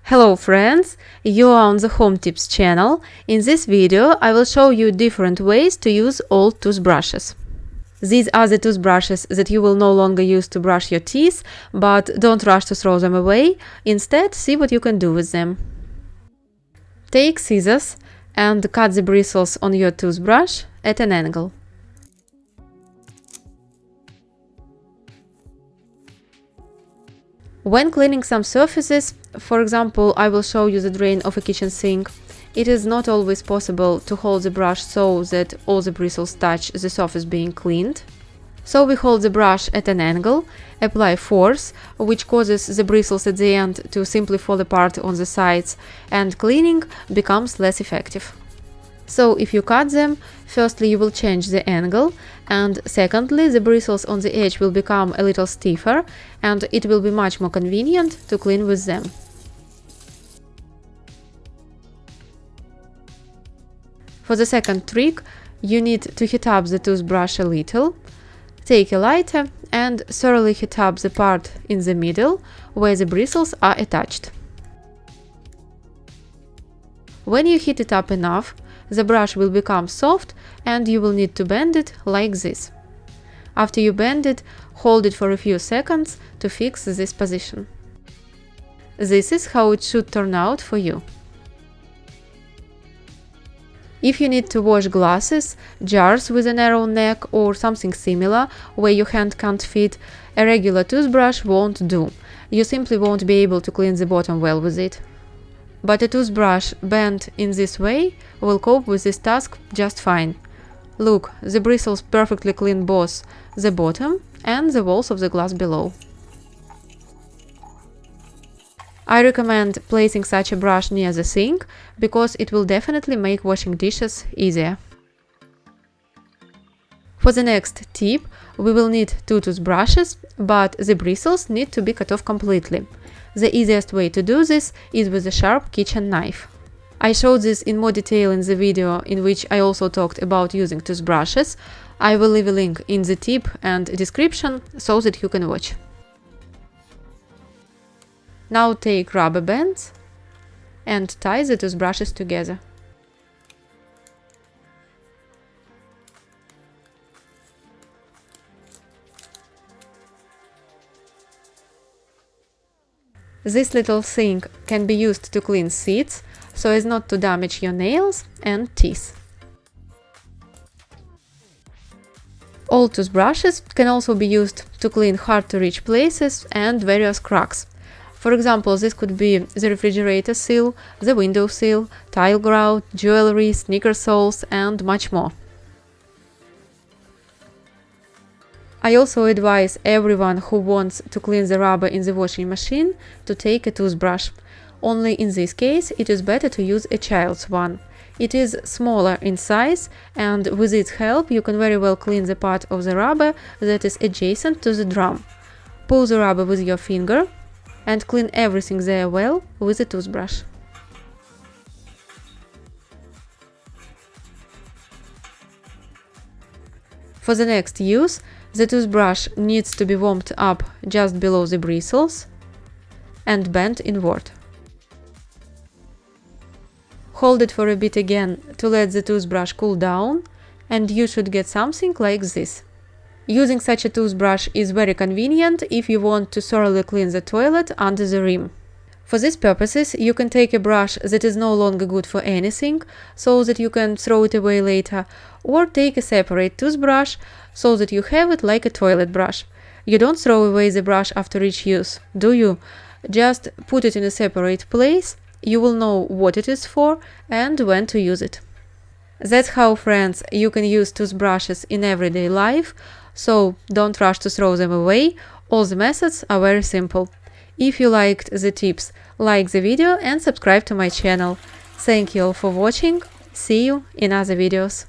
Hello friends, you are on the Home Tips channel. In this video I will show you different ways to use old toothbrushes. These are the toothbrushes that you will no longer use to brush your teeth, but don't rush to throw them away. Instead, see what you can do with them. Take scissors and cut the bristles on your toothbrush at an angle. When cleaning some surfaces, for example, I will show you the drain of a kitchen sink, it is not always possible to hold the brush so that all the bristles touch the surface being cleaned. So we hold the brush at an angle, apply force, which causes the bristles at the end to simply fall apart on the sides, and cleaning becomes less effective. So if you cut them, firstly you will change the angle, and secondly the bristles on the edge will become a little stiffer and it will be much more convenient to clean with them. For the second trick, you need to heat up the toothbrush a little. Take a lighter and thoroughly heat up the part in the middle where the bristles are attached. When you heat it up enough, the brush will become soft and you will need to bend it like this. After you bend it, hold it for a few seconds to fix this position. This is how it should turn out for you. If you need to wash glasses, jars with a narrow neck or something similar where your hand can't fit, a regular toothbrush won't do. You simply won't be able to clean the bottom well with it. But a toothbrush bent in this way will cope with this task just fine. Look, the bristles perfectly clean both the bottom and the walls of the glass below. I recommend placing such a brush near the sink because it will definitely make washing dishes easier. For the next tip, we will need two toothbrushes, but the bristles need to be cut off completely. The easiest way to do this is with a sharp kitchen knife. I showed this in more detail in the video in which I also talked about using toothbrushes. I will leave a link in the tip and description so that you can watch. Now take rubber bands and tie the toothbrushes together. This little thing can be used to clean seats, so as not to damage your nails and teeth. Old toothbrushes can also be used to clean hard-to-reach places and various cracks. For example, this could be the refrigerator sill, the window sill, tile grout, jewelry, sneaker soles, and much more. I also advise everyone who wants to clean the rubber in the washing machine to take a toothbrush. Only in this case it is better to use a child's one. It is smaller in size and with its help you can very well clean the part of the rubber that is adjacent to the drum. Pull the rubber with your finger and clean everything there well with a toothbrush. For the next use, the toothbrush needs to be warmed up just below the bristles and bent inward. Hold it for a bit again to let the toothbrush cool down, and you should get something like this. Using such a toothbrush is very convenient if you want to thoroughly clean the toilet under the rim. For these purposes, you can take a brush that is no longer good for anything, so that you can throw it away later, or take a separate toothbrush, so that you have it like a toilet brush. You don't throw away the brush after each use, do you? Just put it in a separate place, you will know what it is for and when to use it. That's how, friends, you can use toothbrushes in everyday life, so don't rush to throw them away. All the methods are very simple. If you liked the tips, like the video and subscribe to my channel. Thank you all for watching. See you in other videos.